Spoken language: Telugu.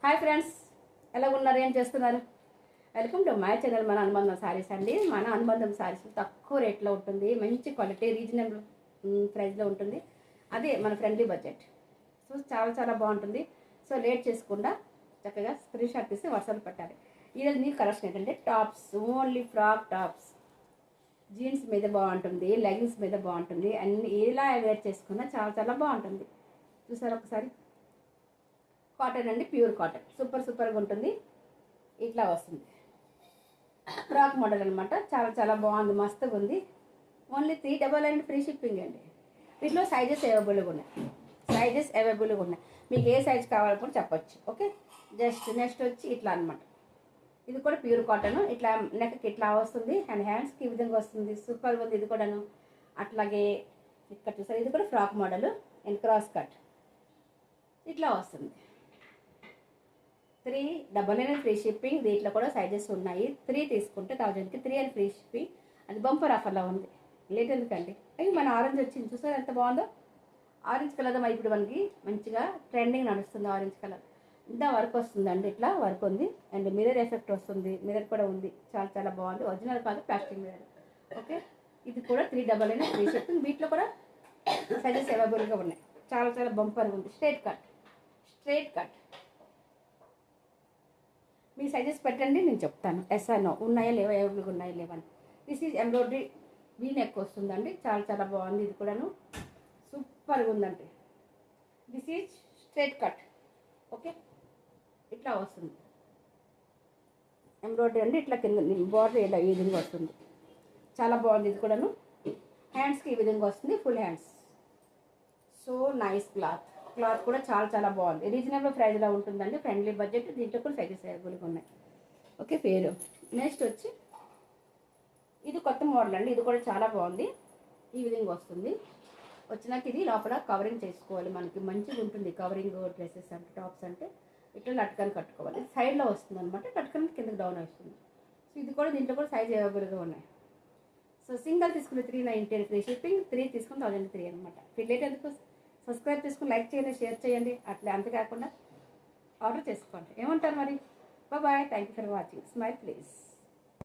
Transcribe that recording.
హాయ్ ఫ్రెండ్స్, ఎలా ఉన్నారు? ఏం చేస్తున్నారు? Welcome to my channel. మన అనుబంధం శారీస్ అండి. మన అనుబంధం శారీస్ తక్కువ రేట్లో ఉంటుంది, మంచి క్వాలిటీ, రీజనబుల్ ప్రైస్లో ఉంటుంది. అదే మన ఫ్రెండ్లీ బడ్జెట్. సో చాలా చాలా బాగుంటుంది. సో లేట్ చేసుకుండా చక్కగా స్క్రీన్ షాట్ తీసి వాట్సాప్ పెట్టాలి. ఈరోజు నీ కలెక్షన్ ఏంటంటే tops, only frock tops. Jeans మీద బాగుంటుంది, లెగిన్స్ మీద బాగుంటుంది, అన్ని ఎలా వేర్ చేసుకున్నా చాలా చాలా బాగుంటుంది. చూసారు ఒకసారి? కాటన్ అండి, ప్యూర్ కాటన్, సూపర్గా ఉంటుంది. ఇట్లా వస్తుంది, ఫ్రాక్ మోడల్ అనమాట. చాలా చాలా బాగుంది, మస్తుగా ఉంది. ఓన్లీ 399 ఫ్రీ షిప్పింగ్ అండి. వీటిలో సైజెస్ అవైలబుల్గా ఉన్నాయి. మీకు ఏ సైజ్ కావాలో కూడా చెప్పొచ్చు. ఓకే, నెక్స్ట్ వచ్చి ఇట్లా అనమాట. ఇది కూడా ప్యూర్ కాటన్. ఇట్లా నెక్కి ఇట్లా వస్తుంది అండ్ హ్యాండ్స్కి ఈ విధంగా వస్తుంది. సూపర్గా ఉంది ఇది కూడాను. అట్లాగే ఇక్కడ చూసారు, ఇది కూడా frock model and cross cut ఇట్లా వస్తుంది. 399 ఫ్రీ షిప్పింగ్. దీంట్లో కూడా సైజెస్ ఉన్నాయి. 3 తీసుకుంటే 1000కి 3 అని ఫ్రీ షిప్పింగ్. అది బంపర్ ఆఫర్లో ఉంది. లేట్ ఎందుకండి? అయ్యి మన ఆరెంజ్ వచ్చింది, చూసారు ఎంత బాగుందో. ఆరెంజ్ కలర్ ఇప్పుడు మనకి మంచిగా ట్రెండింగ్ నడుస్తుంది. ఆరెంజ్ కలర్ ఇంత వర్క్ వస్తుందండి, ఇట్లా వర్క్ ఉంది అండ్ మిర్రర్ ఎఫెక్ట్ వస్తుంది. మిర్రర్ కూడా ఉంది, చాలా చాలా బాగుంది. ఒరిజినల్ కాదు, ప్లాస్టిక్ మిర్రర్. ఓకే, ఇది కూడా 399 ఫ్రీ షిప్పింగ్. వీటిలో కూడా సైజెస్ అవైలబుల్గా ఉన్నాయి. చాలా చాలా బంపర్గా ఉంది. Straight cut. మీ సైజెస్ పెట్టండి, నేను చెప్తాను. ఎస్ఆర్నో ఉన్నాయా లేవా, అవైలబుల్గా ఉన్నాయా లేవని. This is embroidery V neck వస్తుందండి. చాలా చాలా బాగుంది. ఇది కూడాను సూపర్గా ఉందండి. This is straight cut. Okay, ఇట్లా వస్తుంది ఎంబ్రాయిడరీ అండి. ఇట్లా కింద బార్డర్ ఇలా ఈ విధంగా వస్తుంది. చాలా బాగుంది. ఇది కూడాను హ్యాండ్స్కి ఈ విధంగా వస్తుంది, full hands. So nice cloth కూడా చాలా చాలా బాగుంది. రీజనబుల్ ప్రైస్లో ఉంటుందండి, ఫ్రెండ్లీ బడ్జెట్. దీంట్లో కూడా సైజెస్ అవైలబుల్గా ఉన్నాయి. ఓకే, పేరు. నెక్స్ట్ వచ్చి ఇది కొత్త మోడల్ అండి. ఇది కూడా చాలా బాగుంది. ఈ విధంగా వస్తుంది. వచ్చినాక ఇది లోపల కవరింగ్ చేసుకోవాలి. మనకి మంచిగా ఉంటుంది కవరింగ్. డ్రెస్సెస్ అంటే, టాప్స్ అంటే ఇట్లా లట్కన్ కట్టుకోవాలి. సైడ్లో వస్తుంది అనమాట, లట్కన్ కిందకి డౌన్ వస్తుంది. సో ఇది కూడా, దీంట్లో కూడా సైజ్ అవైలబుల్గా ఉన్నాయి. సో సింగిల్ తీసుకుని 390 ఫ్రీ షిప్పింగ్, 3 తీసుకుని 1003 అనమాట. ఫిల్లెట్ ఎందుకు? సబ్స్క్రైబ్ చేసుకుని లైక్ చేయండి, షేర్ చేయండి. అట్లా అంతేకాకుండా ఆర్డర్ చేసుకోండి. ఏమంటారు మరి? Bye. Thank you for watching. Smile please.